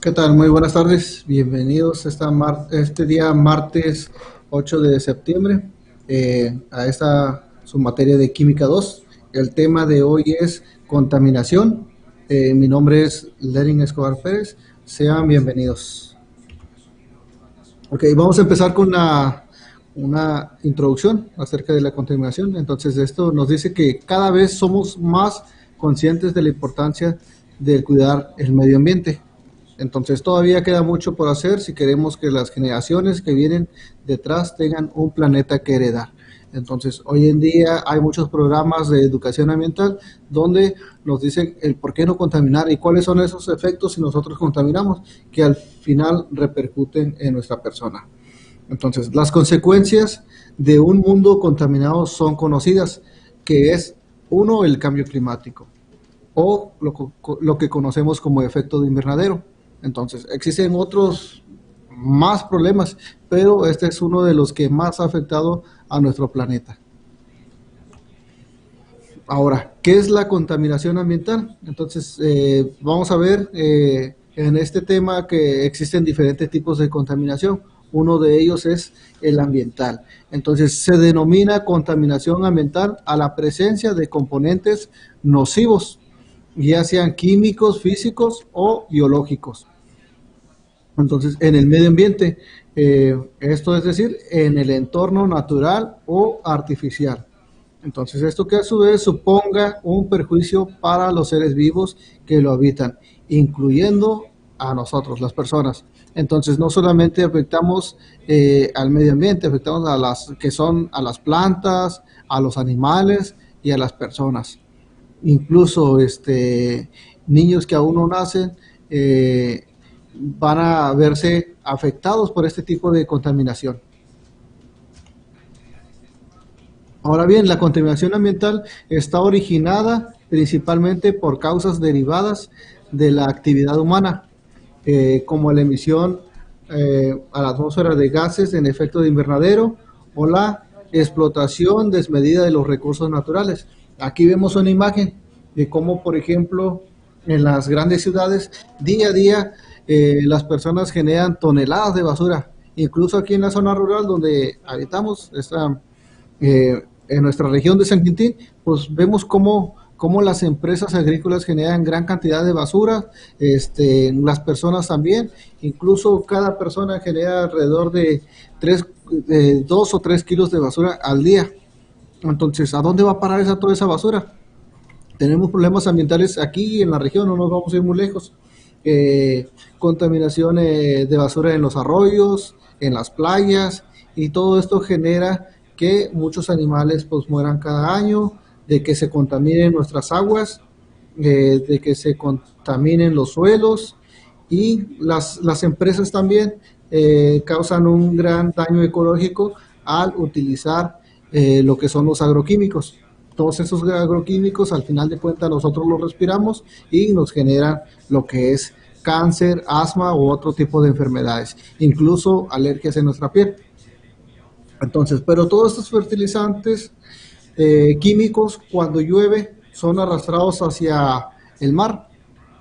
¿Qué tal? Muy buenas tardes. Bienvenidos este día martes 8 de septiembre a esta su materia de Química 2. El tema de hoy es contaminación. Mi nombre es Lenin Escobar Pérez. Sean bienvenidos. Ok, vamos a empezar con una introducción acerca de la contaminación. Entonces, esto nos dice que cada vez somos más conscientes de la importancia de cuidar el medio ambiente. Entonces todavía queda mucho por hacer si queremos que las generaciones que vienen detrás tengan un planeta que heredar. Entonces hoy en día hay muchos programas de educación ambiental donde nos dicen el por qué no contaminar y cuáles son esos efectos si nosotros contaminamos que al final repercuten en nuestra persona. Entonces las consecuencias de un mundo contaminado son conocidas, que es uno, el cambio climático o lo que conocemos como efecto de invernadero. Entonces, existen otros más problemas, pero este es uno de los que más ha afectado a nuestro planeta. Ahora, ¿qué es la contaminación ambiental? Entonces, vamos a ver en este tema que existen diferentes tipos de contaminación. Uno de ellos es el ambiental. Entonces, se denomina contaminación ambiental a la presencia de componentes nocivos, ya sean químicos, físicos o biológicos. Entonces, en el medio ambiente, esto es decir, en el entorno natural o artificial. Entonces, esto que a su vez suponga un perjuicio para los seres vivos que lo habitan, incluyendo a nosotros, las personas. Entonces, no solamente afectamos al medio ambiente, afectamos a a las plantas, a los animales y a las personas. Incluso niños que aún no nacen van a verse afectados por este tipo de contaminación. Ahora bien, la contaminación ambiental está originada principalmente por causas derivadas de la actividad humana, como la emisión a la atmósfera de gases en efecto de invernadero o la explotación desmedida de los recursos naturales. Aquí vemos una imagen de cómo, por ejemplo, en las grandes ciudades, día a día, las personas generan toneladas de basura. Incluso aquí en la zona rural donde habitamos, en nuestra región de San Quintín, pues vemos cómo las empresas agrícolas generan gran cantidad de basura, las personas también, incluso cada persona genera alrededor de 2 o 3 kilos de basura al día. Entonces, ¿a dónde va a parar toda esa basura? Tenemos problemas ambientales aquí en la región, no nos vamos a ir muy lejos. Contaminación de basura en los arroyos, en las playas, y todo esto genera que muchos animales pues mueran cada año, de que se contaminen nuestras aguas, de que se contaminen los suelos, y las empresas también causan un gran daño ecológico al utilizar lo que son los agroquímicos. Todos esos agroquímicos al final de cuentas nosotros los respiramos y nos generan lo que es cáncer, asma u otro tipo de enfermedades, incluso alergias en nuestra piel. Entonces, pero todos estos fertilizantes químicos cuando llueve son arrastrados hacia el mar.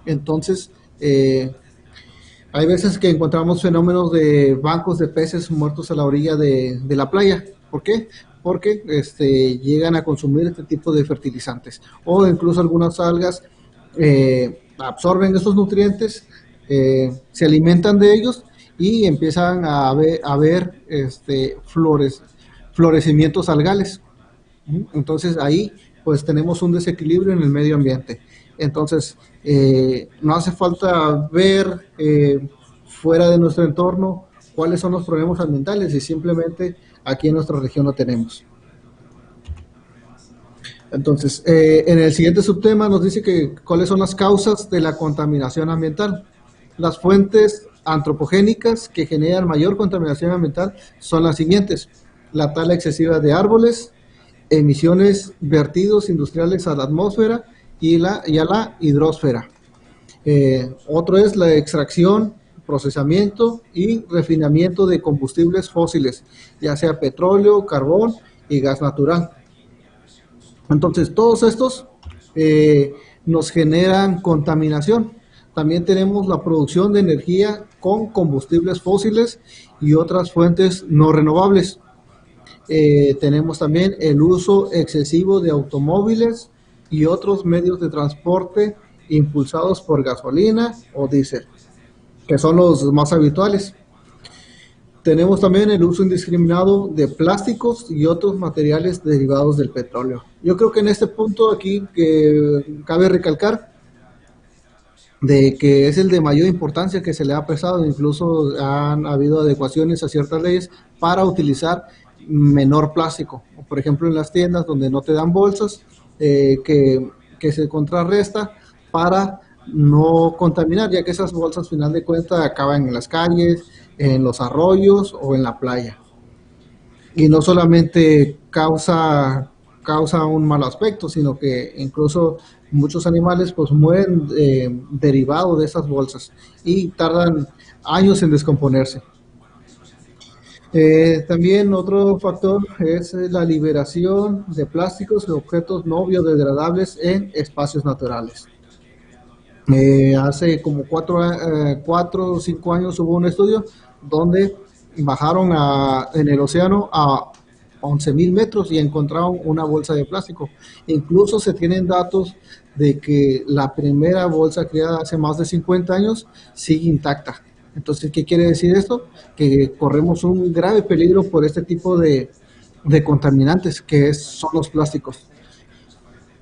Entonces, hay veces que encontramos fenómenos de bancos de peces muertos a la orilla de la playa. ¿Por qué? Porque llegan a consumir este tipo de fertilizantes. O incluso algunas algas absorben estos nutrientes, se alimentan de ellos y empiezan a ver florecimientos algales. Entonces ahí pues tenemos un desequilibrio en el medio ambiente. Entonces no hace falta ver fuera de nuestro entorno cuáles son los problemas ambientales y simplemente aquí en nuestra región lo tenemos. Entonces, en el siguiente subtema nos dice que cuáles son las causas de la contaminación ambiental. Las fuentes antropogénicas que generan mayor contaminación ambiental son las siguientes: la tala excesiva de árboles, emisiones, vertidos industriales a la atmósfera y a la hidrosfera. Otro es la extracción, procesamiento y refinamiento de combustibles fósiles, ya sea petróleo, carbón y gas natural. Entonces, todos estos nos generan contaminación. También tenemos la producción de energía con combustibles fósiles y otras fuentes no renovables. Tenemos también el uso excesivo de automóviles y otros medios de transporte impulsados por gasolina o diésel, que son los más habituales. Tenemos también el uso indiscriminado de plásticos y otros materiales derivados del petróleo. Yo creo que en este punto aquí que cabe recalcar de que es el de mayor importancia que se le ha prestado, incluso han habido adecuaciones a ciertas leyes para utilizar menor plástico. Por ejemplo, en las tiendas donde no te dan bolsas, que se contrarresta para no contaminar, ya que esas bolsas, al final de cuentas, acaban en las calles, en los arroyos o en la playa. Y no solamente causa un mal aspecto, sino que incluso muchos animales pues mueren derivado de esas bolsas y tardan años en descomponerse. También otro factor es la liberación de plásticos y objetos no biodegradables en espacios naturales. Hace como 4 o 5 años hubo un estudio donde bajaron en el océano a 11.000 metros y encontraron una bolsa de plástico. Incluso se tienen datos de que la primera bolsa creada hace más de 50 años sigue intacta. Entonces, ¿qué quiere decir esto? Que corremos un grave peligro por este tipo de contaminantes son los plásticos.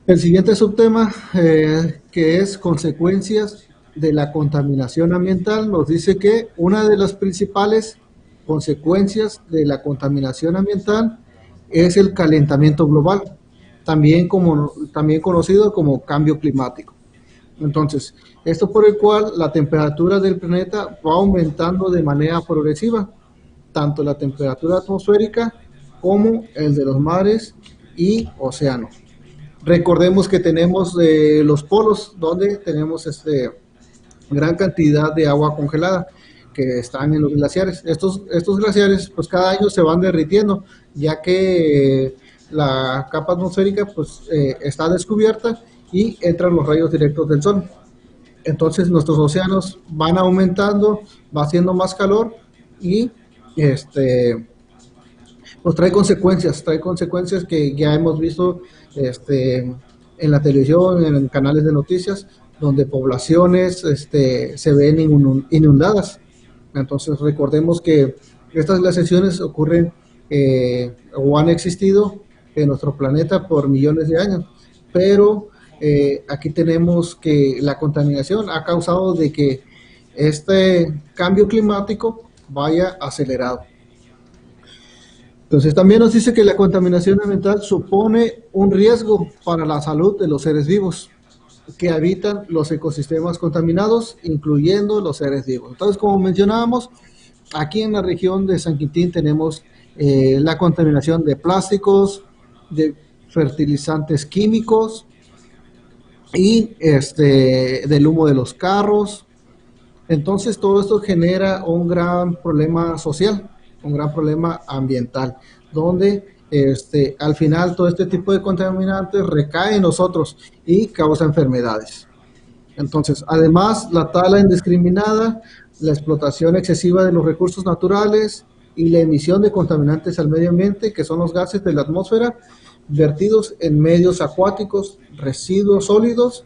El siguiente subtema, que es consecuencias de la contaminación ambiental, nos dice que una de las principales consecuencias de la contaminación ambiental es el calentamiento global, también conocido como cambio climático. Entonces, esto por el cual la temperatura del planeta va aumentando de manera progresiva, tanto la temperatura atmosférica como el de los mares y océanos. Recordemos que tenemos los polos donde tenemos gran cantidad de agua congelada que están en los glaciares. Estos glaciares pues cada año se van derritiendo ya que la capa atmosférica pues está descubierta y entran los rayos directos del sol. Entonces nuestros océanos van aumentando, va haciendo más calor y pues trae consecuencias que ya hemos visto en la televisión, en canales de noticias, donde poblaciones se ven inundadas. Entonces recordemos que estas glaciaciones ocurren o han existido en nuestro planeta por millones de años, pero aquí tenemos que la contaminación ha causado de que este cambio climático vaya acelerado. Entonces también nos dice que la contaminación ambiental supone un riesgo para la salud de los seres vivos que habitan los ecosistemas contaminados, incluyendo los seres vivos. Entonces, como mencionábamos, aquí en la región de San Quintín tenemos la contaminación de plásticos, de fertilizantes químicos y del humo de los carros. Entonces, todo esto genera un gran problema social, un gran problema ambiental, donde al final todo este tipo de contaminantes recae en nosotros y causa enfermedades. Entonces, además, la tala indiscriminada, la explotación excesiva de los recursos naturales y la emisión de contaminantes al medio ambiente, que son los gases de la atmósfera, vertidos en medios acuáticos, residuos sólidos,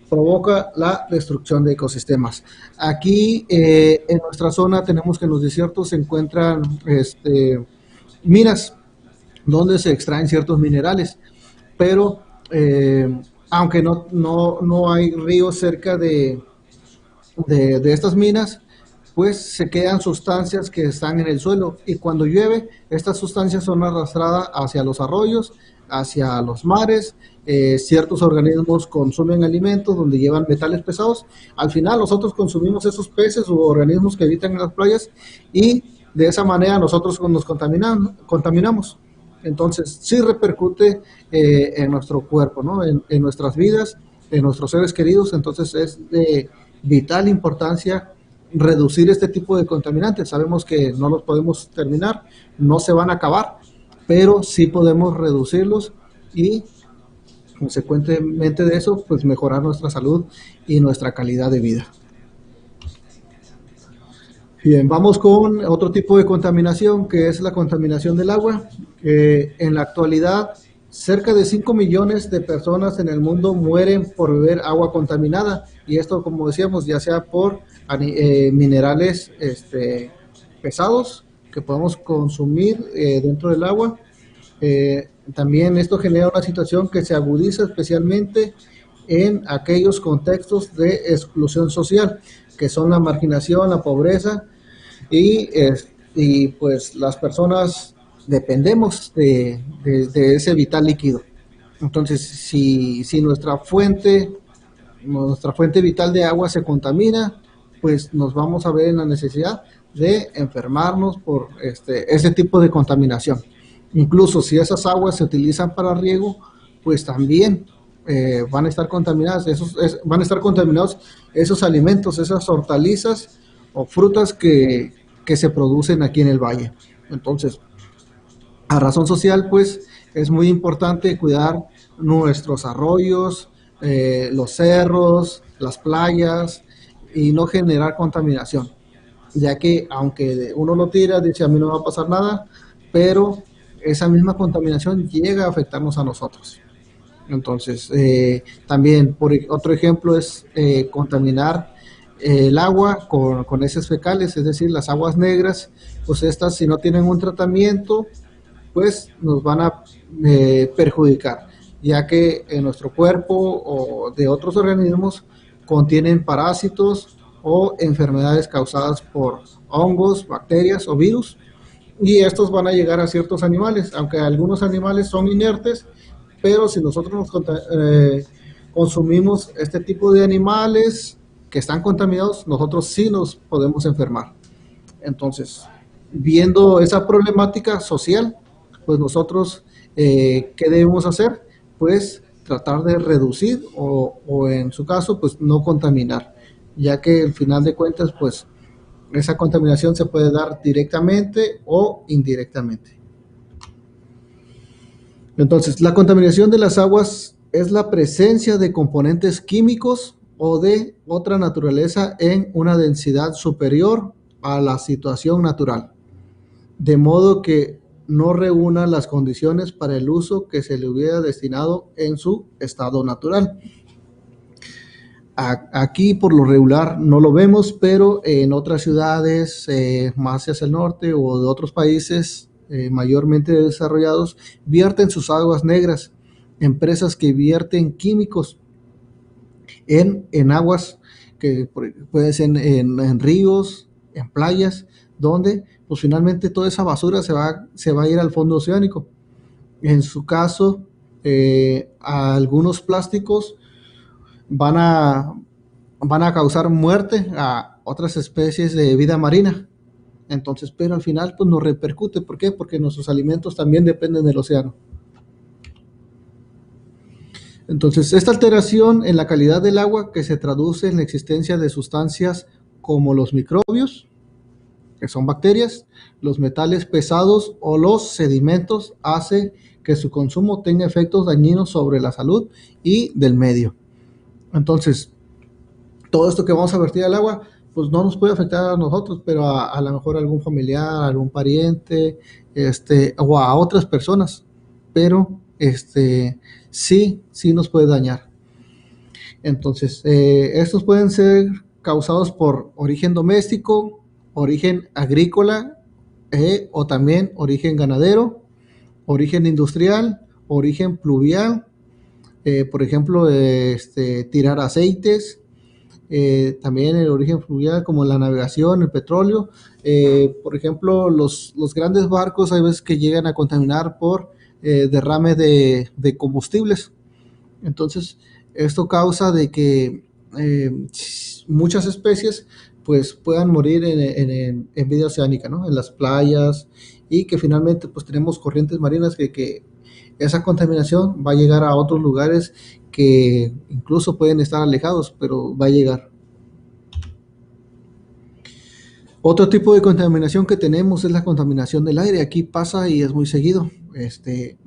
provoca la destrucción de ecosistemas. Aquí en nuestra zona tenemos que en los desiertos se encuentran minas donde se extraen ciertos minerales, pero aunque no hay ríos cerca de estas minas, pues se quedan sustancias que están en el suelo y cuando llueve, estas sustancias son arrastradas hacia los arroyos, hacia los mares, ciertos organismos consumen alimentos donde llevan metales pesados, al final nosotros consumimos esos peces u organismos que habitan en las playas y de esa manera nosotros nos contaminamos. Entonces sí repercute en nuestro cuerpo, ¿no? En nuestras vidas, en nuestros seres queridos, entonces es de vital importancia reducir este tipo de contaminantes. Sabemos que no los podemos terminar, no se van a acabar, pero sí podemos reducirlos y consecuentemente de eso, pues mejorar nuestra salud y nuestra calidad de vida. Bien, vamos con otro tipo de contaminación, que es la contaminación del agua. En la actualidad, cerca de 5 millones de personas en el mundo mueren por beber agua contaminada. Y esto, como decíamos, ya sea por minerales pesados que podemos consumir dentro del agua. También esto genera una situación que se agudiza especialmente en aquellos contextos de exclusión social, que son la marginación, la pobreza y pues las personas dependemos de ese vital líquido. Entonces, si nuestra fuente vital de agua se contamina, pues nos vamos a ver en la necesidad de enfermarnos por ese tipo de contaminación. Incluso si esas aguas se utilizan para riego, pues también van a estar contaminadas, van a estar contaminados esos alimentos, esas hortalizas o frutas que se producen aquí en el valle. Entonces, a razón social, pues es muy importante cuidar nuestros arroyos, los cerros, las playas y no generar contaminación, ya que aunque uno lo tira, dice a mí no va a pasar nada, pero esa misma contaminación llega a afectarnos a nosotros. Entonces, también otro ejemplo es contaminar el agua con heces fecales, es decir, las aguas negras, pues estas si no tienen un tratamiento, pues nos van a perjudicar, ya que en nuestro cuerpo o de otros organismos contienen parásitos o enfermedades causadas por hongos, bacterias o virus, y estos van a llegar a ciertos animales, aunque algunos animales son inertes, pero si nosotros consumimos este tipo de animales que están contaminados, nosotros sí nos podemos enfermar. Entonces, viendo esa problemática social, pues nosotros, ¿qué debemos hacer? Pues tratar de reducir o en su caso, pues no contaminar, ya que al final de cuentas, pues esa contaminación se puede dar directamente o indirectamente. Entonces, la contaminación de las aguas es la presencia de componentes químicos o de otra naturaleza en una densidad superior a la situación natural, de modo que no reúna las condiciones para el uso que se le hubiera destinado en su estado natural. Aquí por lo regular no lo vemos, pero en otras ciudades más hacia el norte o de otros países mayormente desarrollados vierten sus aguas negras, empresas que vierten químicos en aguas que pueden ser en ríos, en playas, donde pues finalmente toda esa basura se va a ir al fondo oceánico. En su caso, algunos plásticos van a, van a causar muerte a otras especies de vida marina. Entonces, pero al final pues nos repercute. ¿Por qué? Porque nuestros alimentos también dependen del océano. Entonces, esta alteración en la calidad del agua que se traduce en la existencia de sustancias como los microbios, que son bacterias, los metales pesados o los sedimentos, hace que su consumo tenga efectos dañinos sobre la salud y del medio. Entonces, todo esto que vamos a vertir al agua, pues no nos puede afectar a nosotros, pero a lo mejor a algún familiar, a algún pariente, o a otras personas, pero sí nos puede dañar. Entonces, estos pueden ser causados por origen doméstico, origen agrícola, o también origen ganadero, origen industrial, origen pluvial, por ejemplo, tirar aceites, también el origen fluvial como la navegación, el petróleo, por ejemplo, los grandes barcos hay veces que llegan a contaminar por derrame de combustibles. Entonces, esto causa de que muchas especies pues puedan morir en vida oceánica, ¿no? En las playas, y que finalmente pues tenemos corrientes marinas que esa contaminación va a llegar a otros lugares que incluso pueden estar alejados, pero va a llegar. Otro tipo de contaminación que tenemos es la contaminación del aire. Aquí pasa y es muy seguido.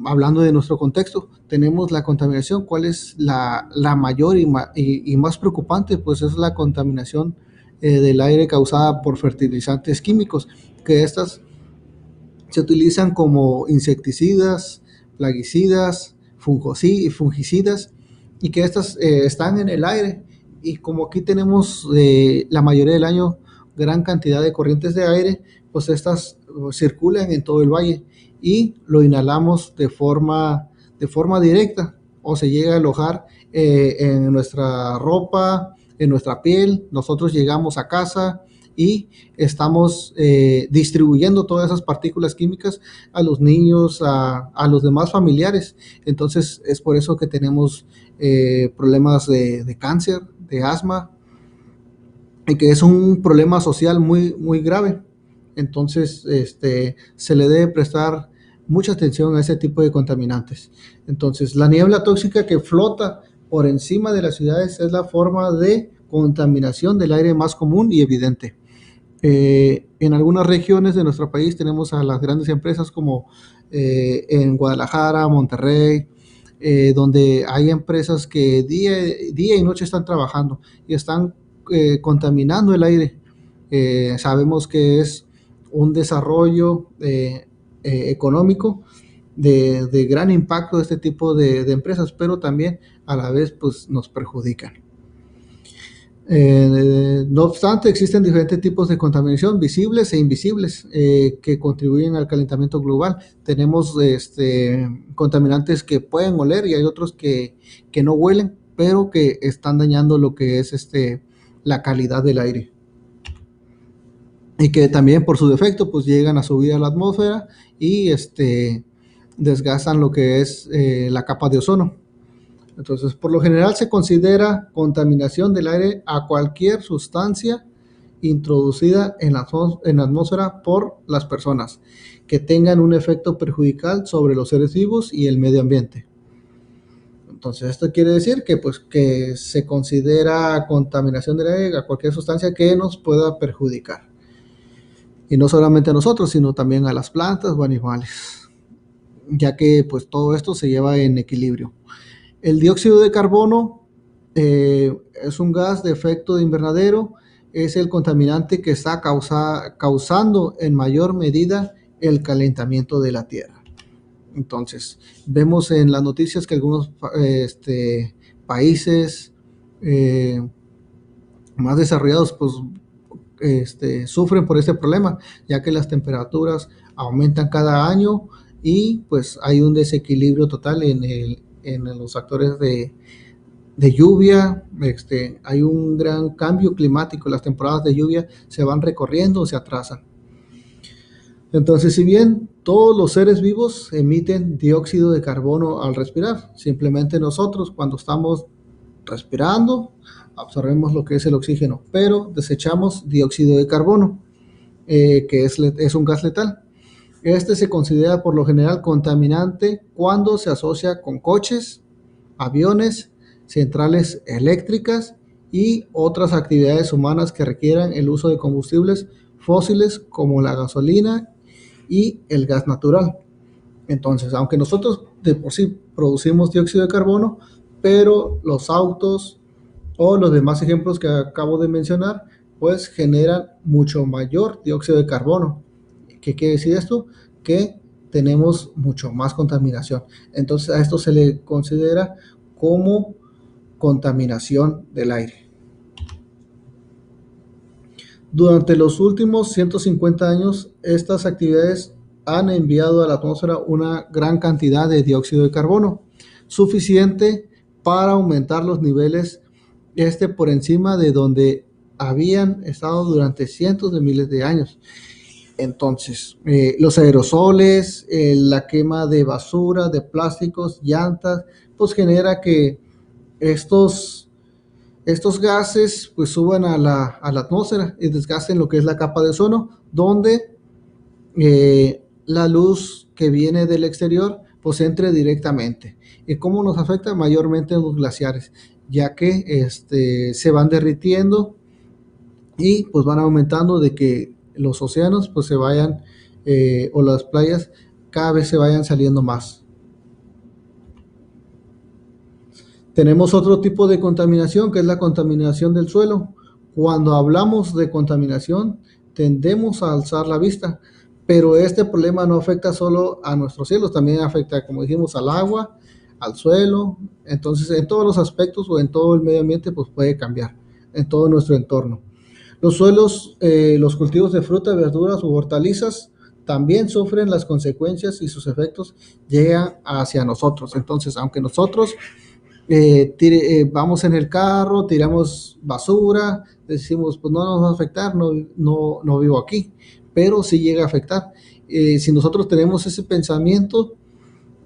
Hablando de nuestro contexto, tenemos la contaminación. ¿Cuál es la mayor y más preocupante? Pues es la contaminación del aire causada por fertilizantes químicos, que estas se utilizan como insecticidas, plaguicidas, fungicidas, y que estas están en el aire. Y como aquí tenemos la mayoría del año gran cantidad de corrientes de aire, pues estas circulan en todo el valle y lo inhalamos de forma directa, o se llega a alojar en nuestra ropa, en nuestra piel. Nosotros llegamos a casa y estamos distribuyendo todas esas partículas químicas a los niños, a los demás familiares. Entonces es por eso que tenemos problemas de cáncer, de asma, y que es un problema social muy, muy grave. Entonces se le debe prestar mucha atención a ese tipo de contaminantes. Entonces, la niebla tóxica que flota por encima de las ciudades es la forma de contaminación del aire más común y evidente. En algunas regiones de nuestro país tenemos a las grandes empresas como en Guadalajara, Monterrey, donde hay empresas que día y noche están trabajando y están contaminando el aire. Sabemos que es un desarrollo económico de gran impacto de este tipo de empresas, pero también a la vez pues nos perjudican. No obstante, existen diferentes tipos de contaminación, visibles e invisibles, que contribuyen al calentamiento global. Tenemos contaminantes que pueden oler y hay otros que no huelen, pero que están dañando lo que es la calidad del aire. Y que también por su defecto pues llegan a subir a la atmósfera y desgastan lo que es la capa de ozono. Entonces, por lo general se considera contaminación del aire a cualquier sustancia introducida en la atmósfera por las personas que tengan un efecto perjudicial sobre los seres vivos y el medio ambiente. Entonces, esto quiere decir que, pues, que se considera contaminación del aire a cualquier sustancia que nos pueda perjudicar. Y no solamente a nosotros, sino también a las plantas o animales, ya que pues todo esto se lleva en equilibrio. El dióxido de carbono es un gas de efecto de invernadero, es el contaminante que está causando en mayor medida el calentamiento de la Tierra. Entonces, vemos en las noticias que algunos países más desarrollados pues sufren por este problema, ya que las temperaturas aumentan cada año y pues hay un desequilibrio total en los factores de lluvia. Hay un gran cambio climático, las temporadas de lluvia se van recorriendo o se atrasan. Entonces, si bien todos los seres vivos emiten dióxido de carbono al respirar, simplemente nosotros cuando estamos respirando absorbemos lo que es el oxígeno, pero desechamos dióxido de carbono, que es un gas letal. Este se considera por lo general contaminante cuando se asocia con coches, aviones, centrales eléctricas y otras actividades humanas que requieran el uso de combustibles fósiles como la gasolina y el gas natural. Entonces, aunque nosotros de por sí producimos dióxido de carbono, pero los autos o los demás ejemplos que acabo de mencionar, pues generan mucho mayor dióxido de carbono. ¿Qué quiere decir esto? Que tenemos mucho más contaminación. Entonces a esto se le considera como contaminación del aire. Durante los últimos 150 años, estas actividades han enviado a la atmósfera una gran cantidad de dióxido de carbono, suficiente para aumentar los niveles por encima de donde habían estado durante cientos de miles de años. Entonces, los aerosoles, la quema de basura, de plásticos, llantas, pues genera que estos gases pues suban a la atmósfera y desgasten lo que es la capa de ozono, donde la luz que viene del exterior pues entre directamente. ¿Y cómo nos afecta? Mayormente en los glaciares, ya que se van derritiendo y pues van aumentando de que los océanos pues se vayan o las playas cada vez se vayan saliendo más. Tenemos otro tipo de contaminación que es la contaminación del suelo, Cuando hablamos de contaminación, tendemos a alzar la vista, pero este problema no afecta solo a nuestros cielos, también afecta, como dijimos, al agua, al suelo. Entonces, en todos los aspectos o en todo el medio ambiente, pues puede cambiar en todo nuestro entorno. Los suelos, los cultivos de frutas, verduras u hortalizas también sufren las consecuencias y sus efectos llegan hacia nosotros. Entonces, aunque nosotros vamos en el carro, tiramos basura, decimos, pues no nos va a afectar, no vivo aquí, pero sí llega a afectar. Si nosotros tenemos ese pensamiento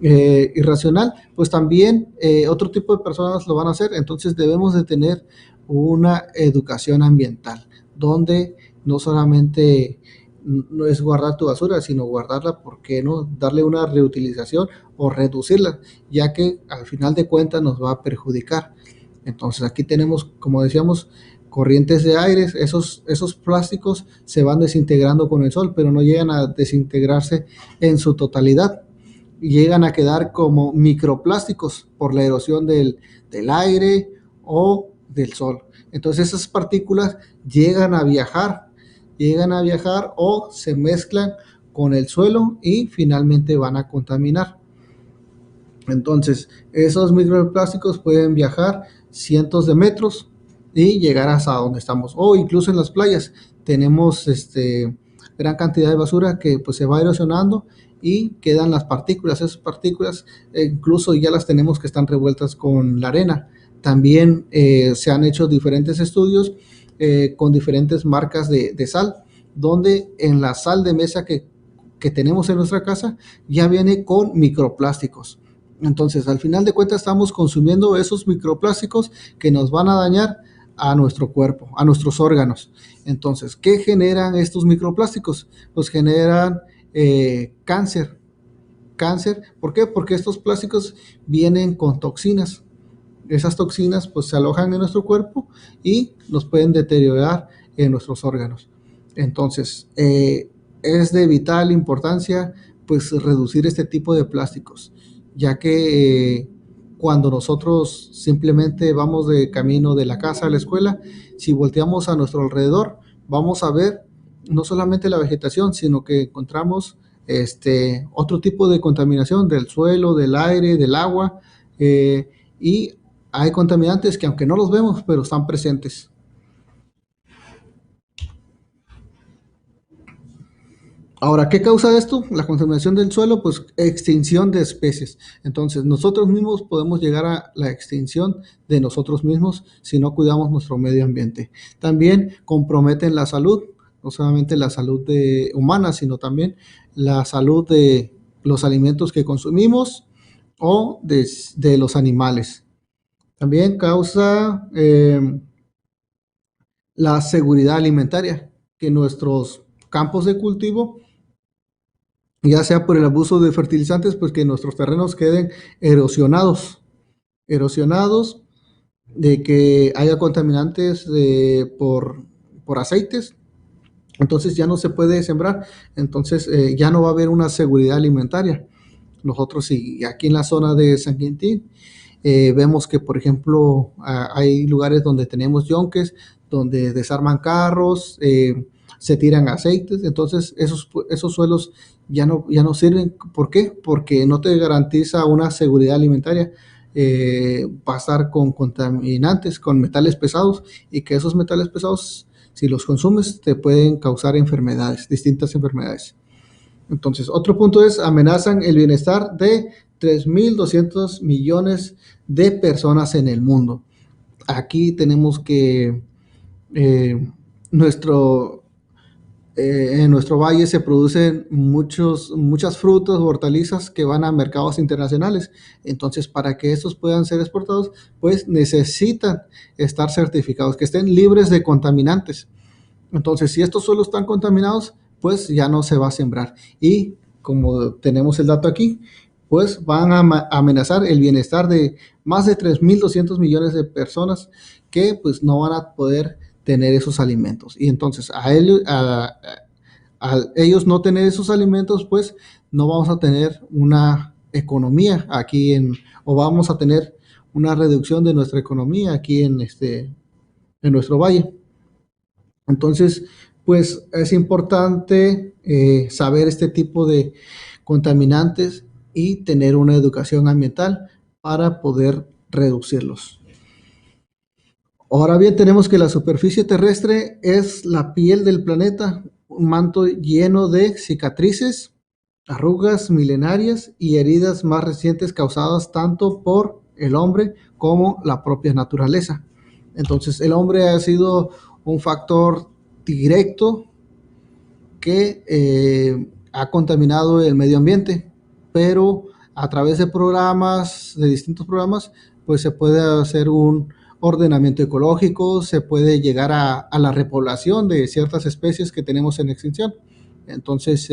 irracional, pues también otro tipo de personas lo van a hacer. Entonces debemos de tener una educación ambiental, donde no solamente no es guardar tu basura, sino guardarla, ¿por qué no? Darle una reutilización o reducirla, ya que al final de cuentas nos va a perjudicar. Entonces aquí tenemos, como decíamos, corrientes de aire, esos plásticos se van desintegrando con el sol, pero no llegan a desintegrarse en su totalidad, llegan a quedar como microplásticos por la erosión del aire o del sol. Entonces esas partículas llegan a viajar o se mezclan con el suelo y finalmente van a contaminar. Entonces esos microplásticos pueden viajar cientos de metros y llegar hasta donde estamos, o incluso en las playas tenemos gran cantidad de basura que pues se va erosionando y quedan las partículas. Esas partículas incluso ya las tenemos que están revueltas con la arena. También se han hecho diferentes estudios con diferentes marcas de sal, donde en la sal de mesa que tenemos en nuestra casa ya viene con microplásticos. Entonces, al final de cuentas, estamos consumiendo esos microplásticos que nos van a dañar a nuestro cuerpo, a nuestros órganos. Entonces, ¿qué generan estos microplásticos? Pues generan cáncer. Cáncer, ¿por qué? Porque estos plásticos vienen con toxinas. Esas toxinas pues se alojan en nuestro cuerpo y nos pueden deteriorar en nuestros órganos. Entonces, es de vital importancia pues reducir este tipo de plásticos, ya que cuando nosotros simplemente vamos de camino de la casa a la escuela, si volteamos a nuestro alrededor, vamos a ver no solamente la vegetación, sino que encontramos otro tipo de contaminación del suelo, del aire, del agua, y hay contaminantes que aunque no los vemos, pero están presentes. Ahora, ¿qué causa esto? La contaminación del suelo, pues extinción de especies. Entonces, nosotros mismos podemos llegar a la extinción de nosotros mismos si no cuidamos nuestro medio ambiente. También comprometen la salud, no solamente la salud humana, sino también la salud de los alimentos que consumimos o de los animales. También causa la seguridad alimentaria, que nuestros campos de cultivo, ya sea por el abuso de fertilizantes, pues que nuestros terrenos queden erosionados, erosionados, de que haya contaminantes por aceites, entonces ya no se puede sembrar, entonces ya no va a haber una seguridad alimentaria. Nosotros, sí, aquí en la zona de San Quintín, vemos que, por ejemplo, hay lugares donde tenemos yonques, donde desarman carros, se tiran aceites, entonces esos suelos ya no sirven. ¿Por qué? Porque no te garantiza una seguridad alimentaria. Va a estar con contaminantes, con metales pesados, y que esos metales pesados, si los consumes, te pueden causar enfermedades, distintas enfermedades. Entonces, otro punto es, amenazan el bienestar de 3.200 millones de personas en el mundo. Aquí tenemos que eh, nuestro, en nuestro valle se producen muchas frutas, hortalizas que van a mercados internacionales. Entonces, para que estos puedan ser exportados, pues necesitan estar certificados, que estén libres de contaminantes. Entonces, si estos suelos están contaminados, pues ya no se va a sembrar. Y como tenemos el dato aquí, pues van a amenazar el bienestar de más de 3.200 millones de personas que pues no van a poder tener esos alimentos. Y entonces a ellos no tener esos alimentos, pues no vamos a tener una economía aquí o vamos a tener una reducción de nuestra economía aquí en nuestro valle. Entonces, pues es importante saber este tipo de contaminantes y tener una educación ambiental para poder reducirlos. Ahora bien, tenemos que la superficie terrestre es la piel del planeta, un manto lleno de cicatrices, arrugas milenarias y heridas más recientes causadas tanto por el hombre como la propia naturaleza. Entonces, el hombre ha sido un factor directo que ha contaminado el medio ambiente, pero a través de programas, de distintos programas, pues se puede hacer un ordenamiento ecológico, se puede llegar a la repoblación de ciertas especies que tenemos en extinción. Entonces,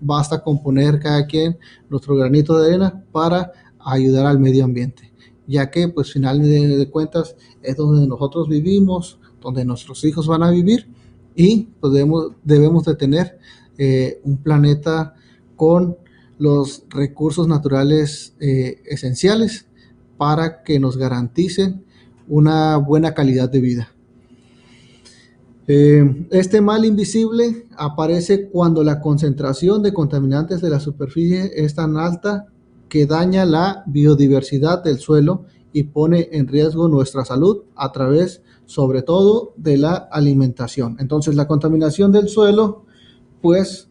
basta con poner cada quien nuestro granito de arena para ayudar al medio ambiente, ya que, pues, final de cuentas, es donde nosotros vivimos, donde nuestros hijos van a vivir y pues debemos de tener un planeta con los recursos naturales esenciales para que nos garanticen una buena calidad de vida. Este mal invisible aparece cuando la concentración de contaminantes de la superficie es tan alta que daña la biodiversidad del suelo y pone en riesgo nuestra salud a través, sobre todo, de la alimentación. Entonces, la contaminación del suelo, pues,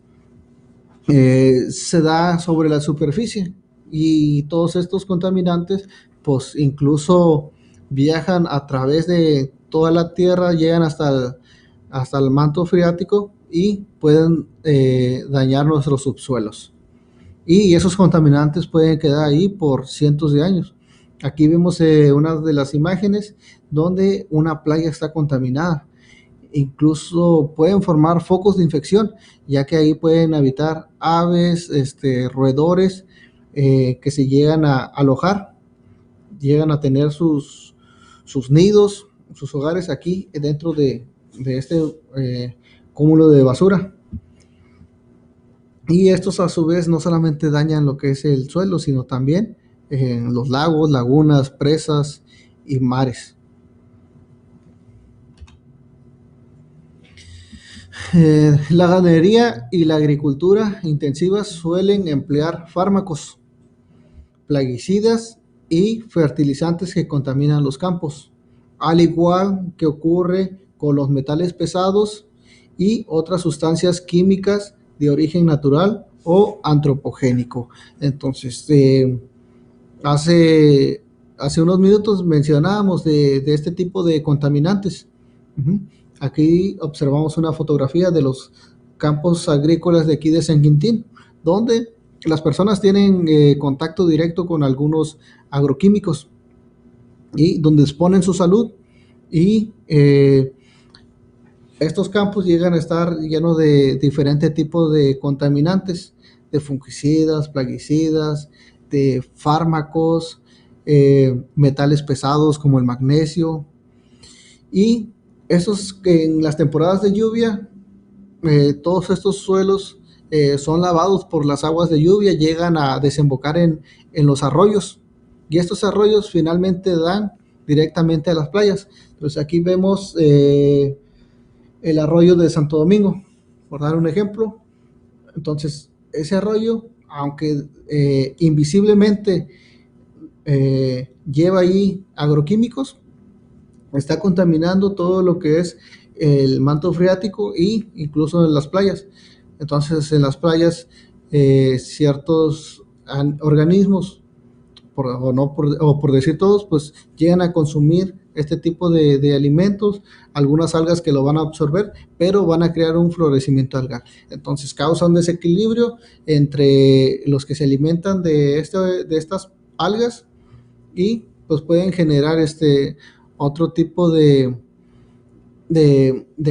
se da sobre la superficie y todos estos contaminantes, pues, incluso viajan a través de toda la tierra, llegan hasta el manto freático y pueden dañar nuestros subsuelos. Y esos contaminantes pueden quedar ahí por cientos de años. Aquí vemos una de las imágenes donde una playa está contaminada. Incluso pueden formar focos de infección, ya que ahí pueden habitar aves, roedores que se llegan a alojar, llegan a tener sus nidos, sus hogares aquí dentro de este cúmulo de basura. Y estos a su vez no solamente dañan lo que es el suelo, sino también los lagos, lagunas, presas y mares. La ganadería y la agricultura intensivas suelen emplear fármacos, plaguicidas y fertilizantes que contaminan los campos, al igual que ocurre con los metales pesados y otras sustancias químicas de origen natural o antropogénico. Entonces, hace, hace unos minutos mencionábamos de este tipo de contaminantes. Uh-huh. Aquí observamos una fotografía de los campos agrícolas de aquí de San Quintín, donde las personas tienen contacto directo con algunos agroquímicos y donde exponen su salud y estos campos llegan a estar llenos de diferentes tipos de contaminantes, de fungicidas, plaguicidas, de fármacos, metales pesados como el magnesio. Y estos que en las temporadas de lluvia, todos estos suelos son lavados por las aguas de lluvia, llegan a desembocar en los arroyos. Y estos arroyos finalmente dan directamente a las playas. Entonces aquí vemos el arroyo de Santo Domingo, por dar un ejemplo. Entonces, ese arroyo, aunque invisiblemente lleva ahí agroquímicos, está contaminando todo lo que es el manto freático e incluso en las playas. Entonces, en las playas, ciertos organismos, por decir todos, pues llegan a consumir este tipo de alimentos, algunas algas que lo van a absorber, pero van a crear un florecimiento algal. Entonces causa un desequilibrio entre los que se alimentan de estas algas y pues pueden generar otro tipo de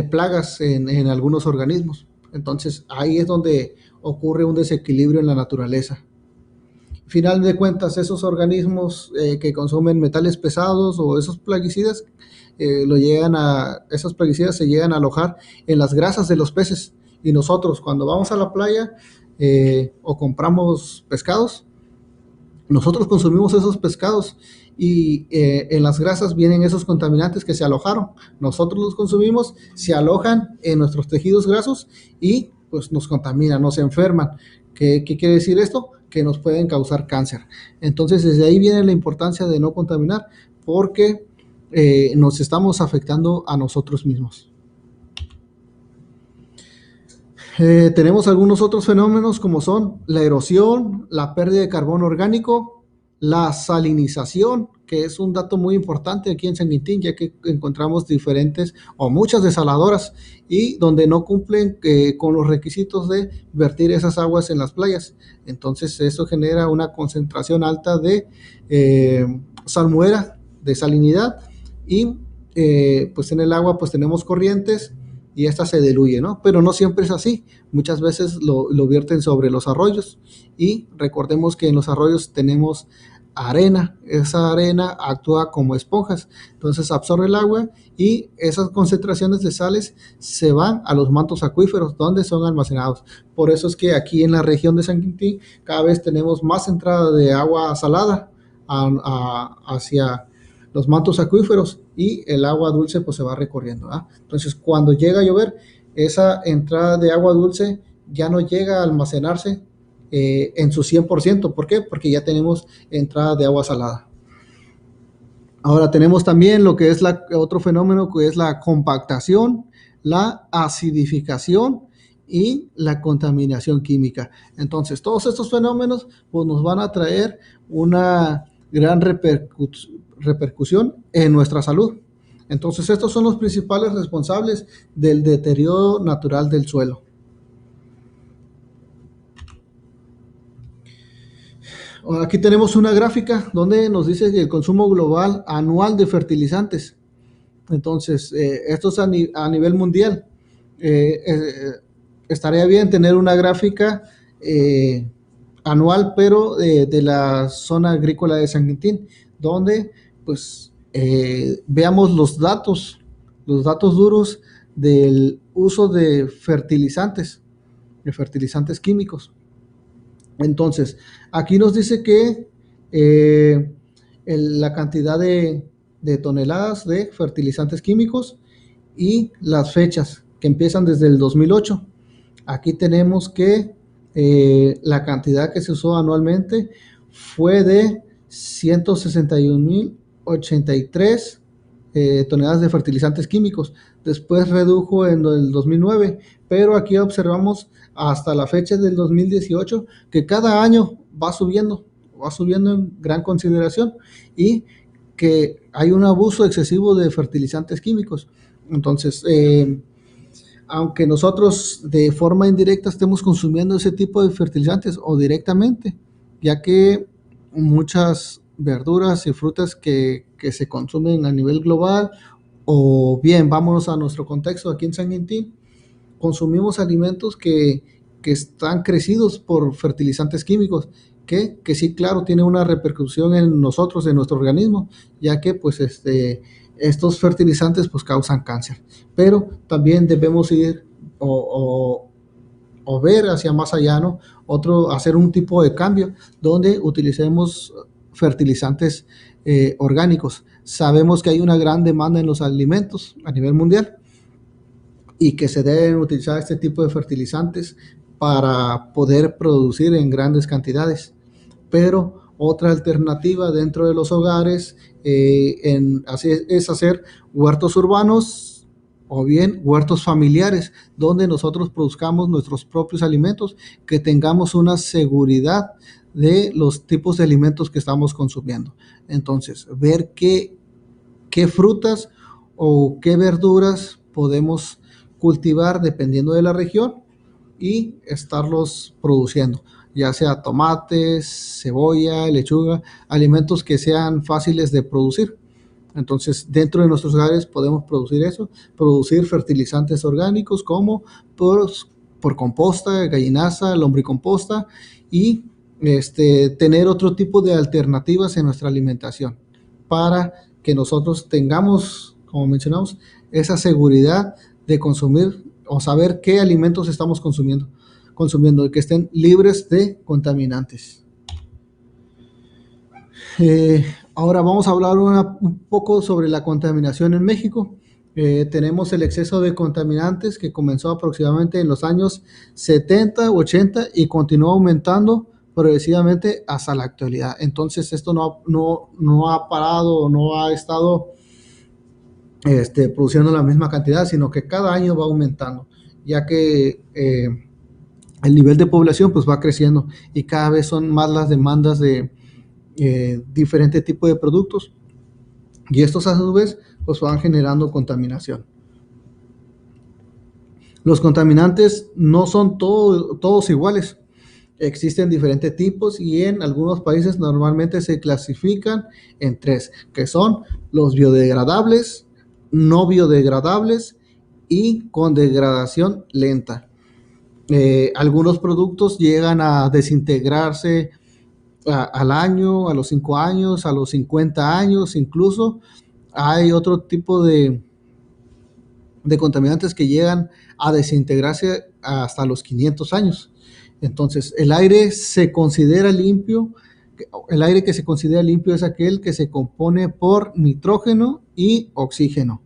plagas en algunos organismos. Entonces ahí es donde ocurre un desequilibrio en la naturaleza. Final de cuentas, esos organismos que consumen metales pesados o esos plaguicidas, esos plaguicidas se llegan a alojar en las grasas de los peces. Y nosotros, cuando vamos a la playa o compramos pescados, nosotros consumimos esos pescados y en las grasas vienen esos contaminantes que se alojaron. Nosotros los consumimos, se alojan en nuestros tejidos grasos y pues nos contaminan, nos enferman. ¿Qué quiere decir esto? Que nos pueden causar cáncer. Entonces, desde ahí viene la importancia de no contaminar, porque nos estamos afectando a nosotros mismos. Tenemos algunos otros fenómenos como son la erosión, la pérdida de carbono orgánico, la salinización, que es un dato muy importante aquí en San Quintín, ya que encontramos diferentes o muchas desaladoras y donde no cumplen con los requisitos de vertir esas aguas en las playas. Entonces eso genera una concentración alta de salmuera, de salinidad, y pues en el agua pues tenemos corrientes y esta se diluye, ¿no? Pero no siempre es así. Muchas veces lo vierten sobre los arroyos y recordemos que en los arroyos tenemos arena. Esa arena actúa como esponjas, entonces absorbe el agua y esas concentraciones de sales se van a los mantos acuíferos donde son almacenados. Por eso es que aquí en la región de San Quintín cada vez tenemos más entrada de agua salada hacia los mantos acuíferos y el agua dulce pues se va recorriendo, ¿ah? Entonces cuando llega a llover, esa entrada de agua dulce ya no llega a almacenarse en su 100%. ¿Por qué? Porque ya tenemos entrada de agua salada. Ahora tenemos también lo que es otro fenómeno, que es la compactación, la acidificación y la contaminación química. Entonces todos estos fenómenos pues nos van a traer una gran repercusión en nuestra salud. Entonces estos son los principales responsables del deterioro natural del suelo. Aquí tenemos una gráfica donde nos dice el consumo global anual de fertilizantes. Entonces esto es a nivel mundial. Estaría bien tener una gráfica anual, pero de la zona agrícola de San Quintín, donde pues veamos los datos duros del uso de fertilizantes químicos. Entonces, aquí nos dice que la cantidad de toneladas de fertilizantes químicos y las fechas que empiezan desde el 2008. Aquí tenemos que la cantidad que se usó anualmente fue de 161.083 toneladas de fertilizantes químicos. Después redujo en el 2009, pero aquí observamos hasta la fecha del 2018 que cada año va subiendo en gran consideración y que hay un abuso excesivo de fertilizantes químicos. Entonces, aunque nosotros de forma indirecta estemos consumiendo ese tipo de fertilizantes o directamente, ya que muchas verduras y frutas que se consumen a nivel global, o bien, vámonos a nuestro contexto aquí en San Quintín, consumimos alimentos que están crecidos por fertilizantes químicos, que sí, claro, tiene una repercusión en nosotros, en nuestro organismo, ya que pues estos fertilizantes pues causan cáncer. Pero también debemos ir o ver hacia más allá, ¿no? Hacer un tipo de cambio donde utilicemos fertilizantes orgánicos. Sabemos que hay una gran demanda en los alimentos a nivel mundial y que se deben utilizar este tipo de fertilizantes para poder producir en grandes cantidades. Pero otra alternativa dentro de los hogares es hacer huertos urbanos o bien huertos familiares, donde nosotros produzcamos nuestros propios alimentos, que tengamos una seguridad de los tipos de alimentos que estamos consumiendo. Entonces, ver qué frutas o qué verduras podemos cultivar dependiendo de la región y estarlos produciendo, ya sea tomates, cebolla, lechuga, alimentos que sean fáciles de producir. Entonces, dentro de nuestros hogares podemos producir eso, producir fertilizantes orgánicos como por composta, gallinaza, lombricomposta y tener otro tipo de alternativas en nuestra alimentación para que nosotros tengamos, como mencionamos, esa seguridad de consumir o saber qué alimentos estamos consumiendo y que estén libres de contaminantes. Ahora vamos a hablar un poco sobre la contaminación en México. Tenemos el exceso de contaminantes que comenzó aproximadamente en los años 70, 80 y continuó aumentando progresivamente hasta la actualidad. Entonces esto no ha parado, no ha estado produciendo la misma cantidad, sino que cada año va aumentando, ya que el nivel de población pues va creciendo y cada vez son más las demandas de diferentes tipos de productos, y estos a su vez pues van generando contaminación. Los contaminantes no son todos iguales. Existen diferentes tipos y en algunos países normalmente se clasifican en tres, que son los biodegradables, no biodegradables y con degradación lenta. Algunos productos llegan a desintegrarse al año, a los 5 años, a los 50 años, incluso hay otro tipo de contaminantes que llegan a desintegrarse hasta los 500 años. Entonces, el aire se considera limpio. El aire que se considera limpio es aquel que se compone por nitrógeno y oxígeno.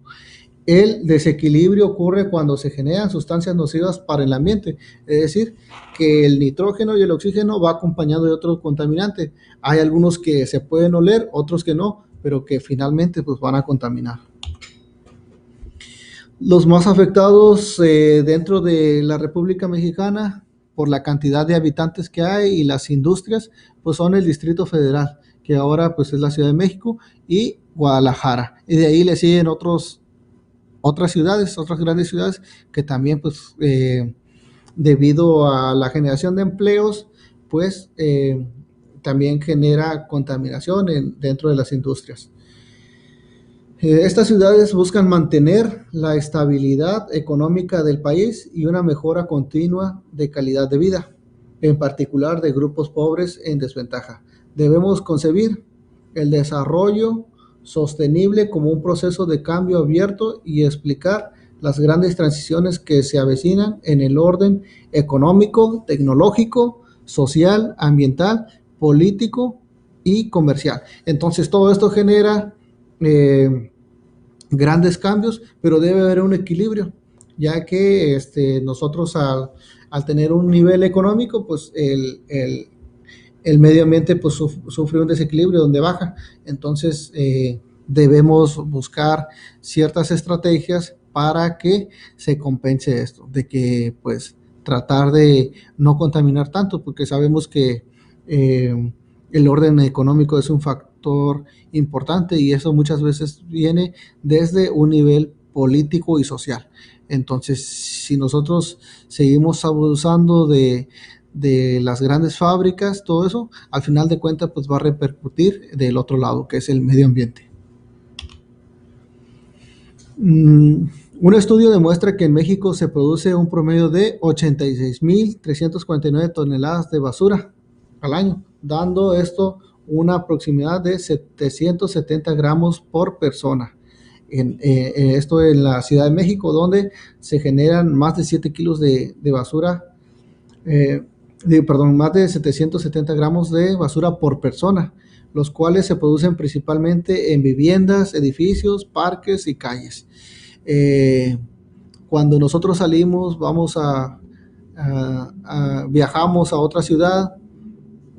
El desequilibrio ocurre cuando se generan sustancias nocivas para el ambiente, es decir, que el nitrógeno y el oxígeno va acompañado de otro contaminante. Hay algunos que se pueden oler, otros que no, pero que finalmente pues van a contaminar. Los más afectados dentro de la República Mexicana por la cantidad de habitantes que hay y las industrias, pues son el Distrito Federal, que ahora pues es la Ciudad de México y Guadalajara. Y de ahí le siguen otras ciudades, otras grandes ciudades que también pues debido a la generación de empleos, pues también genera contaminación dentro de las industrias. Estas ciudades buscan mantener la estabilidad económica del país y una mejora continua de calidad de vida, en particular de grupos pobres en desventaja. Debemos concebir el desarrollo sostenible como un proceso de cambio abierto y explicar las grandes transiciones que se avecinan en el orden económico, tecnológico, social, ambiental, político y comercial. Entonces todo esto genera grandes cambios, pero debe haber un equilibrio, ya que nosotros al tener un nivel económico, pues el medio ambiente pues sufre un desequilibrio donde baja. Entonces debemos buscar ciertas estrategias para que se compense esto, de que pues tratar de no contaminar tanto, porque sabemos que el orden económico es un factor importante y eso muchas veces viene desde un nivel político y social. Entonces, si nosotros seguimos abusando de las grandes fábricas, todo eso, al final de cuentas, pues va a repercutir del otro lado, que es el medio ambiente. Un estudio demuestra que en México se produce un promedio de 86.349 toneladas de basura al año, dando esto una proximidad de 770 gramos por persona. Esto en la Ciudad de México, donde se generan más de 7 kilos de basura, más de 770 gramos de basura por persona, los cuales se producen principalmente en viviendas, edificios, parques y calles. Cuando nosotros salimos, viajamos a otra ciudad,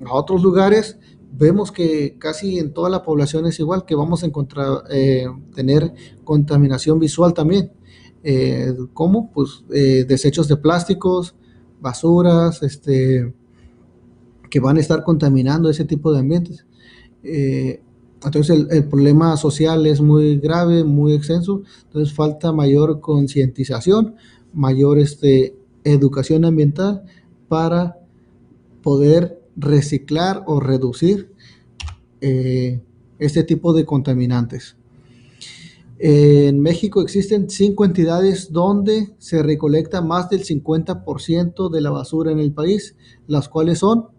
a otros lugares, vemos que casi en toda la población es igual, que vamos a encontrar, tener contaminación visual también. ¿Cómo? Pues desechos de plásticos, basuras, que van a estar contaminando ese tipo de ambientes. Entonces el problema social es muy grave, muy extenso, entonces falta mayor concientización, mayor educación ambiental para poder reciclar o reducir este tipo de contaminantes. En México existen 5 entidades donde se recolecta más del 50% de la basura en el país, las cuales son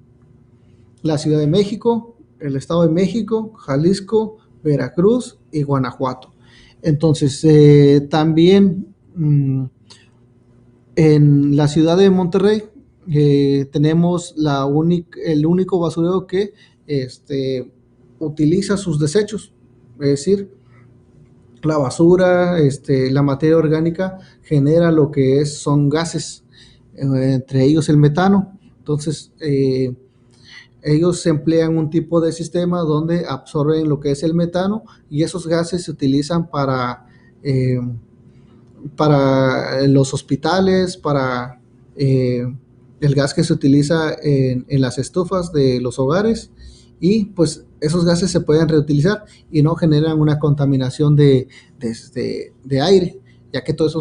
la Ciudad de México, el Estado de México, Jalisco, Veracruz y Guanajuato. Entonces, también en la ciudad de Monterrey tenemos el único basurero que utiliza sus desechos, es decir, la basura, la materia orgánica genera lo que son gases, entre ellos el metano. Entonces, ellos emplean un tipo de sistema donde absorben lo que es el metano y esos gases se utilizan para los hospitales, para el gas que se utiliza en las estufas de los hogares, y pues esos gases se pueden reutilizar y no generan una contaminación de aire, ya que todos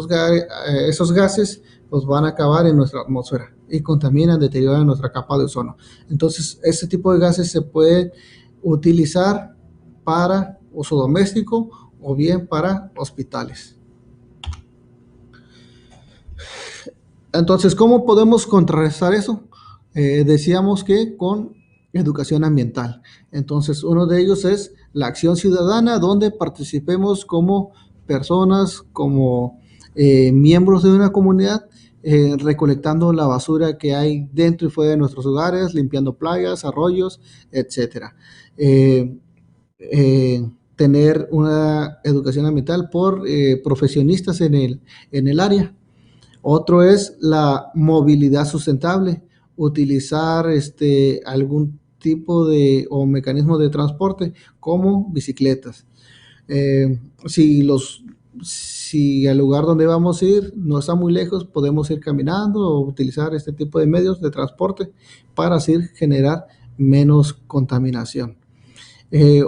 esos gases pues van a acabar en nuestra atmósfera y contaminan, deterioran nuestra capa de ozono. Entonces, este tipo de gases se puede utilizar para uso doméstico o bien para hospitales. Entonces, ¿cómo podemos contrarrestar eso? Decíamos que con educación ambiental. Entonces, uno de ellos es la acción ciudadana, donde participemos como personas, como miembros de una comunidad, recolectando la basura que hay dentro y fuera de nuestros hogares, limpiando playas, arroyos, etcétera. Tener una educación ambiental por profesionistas en el área. Otro es la movilidad sustentable, utilizar algún tipo de o mecanismo de transporte como bicicletas. Eh, si los si el lugar donde vamos a ir no está muy lejos, podemos ir caminando o utilizar este tipo de medios de transporte para así generar menos contaminación.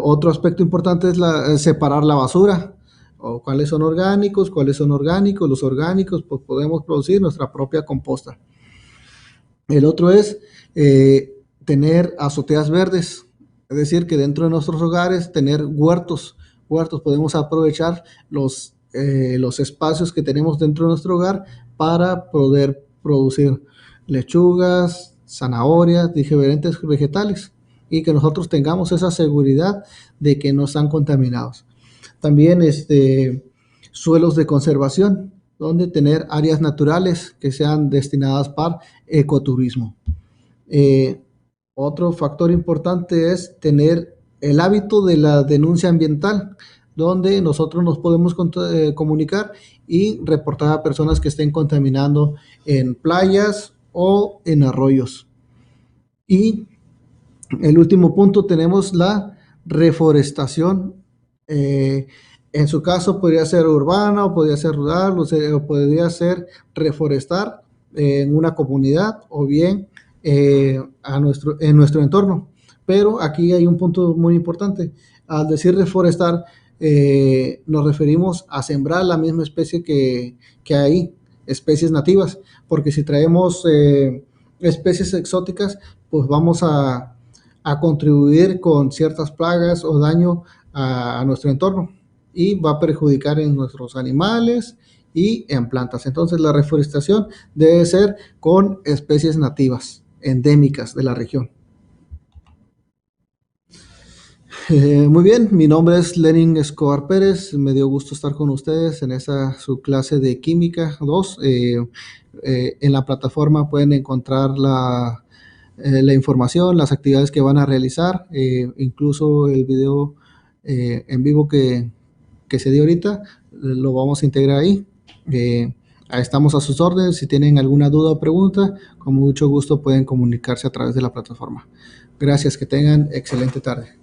Otro aspecto importante es separar la basura, o cuáles son orgánicos, los orgánicos, pues podemos producir nuestra propia composta. El otro es tener azoteas verdes, es decir, que dentro de nuestros hogares tener huertos, podemos aprovechar los espacios que tenemos dentro de nuestro hogar para poder producir lechugas, zanahorias, diferentes vegetales, y que nosotros tengamos esa seguridad de que no están contaminados. También suelos de conservación, donde tener áreas naturales que sean destinadas para ecoturismo. Otro factor importante es tener el hábito de la denuncia ambiental, donde nosotros nos podemos comunicar y reportar a personas que estén contaminando en playas o en arroyos. Y el último punto, tenemos la reforestación. En su caso podría ser urbana o podría ser rural o podría ser reforestar en una comunidad o bien en nuestro entorno. Pero aquí hay un punto muy importante. Al decir reforestar, nos referimos a sembrar la misma especie que hay, especies nativas, porque si traemos especies exóticas, pues vamos a contribuir con ciertas plagas o daño a nuestro entorno y va a perjudicar en nuestros animales y en plantas. Entonces, la reforestación debe ser con especies nativas, endémicas de la región. Muy bien, mi nombre es Lenin Escobar Pérez, me dio gusto estar con ustedes en su clase de Química 2. En la plataforma pueden encontrar la información, las actividades que van a realizar, incluso el video en vivo que se dio ahorita, lo vamos a integrar ahí. Estamos a sus órdenes. Si tienen alguna duda o pregunta, con mucho gusto pueden comunicarse a través de la plataforma. Gracias, que tengan excelente tarde.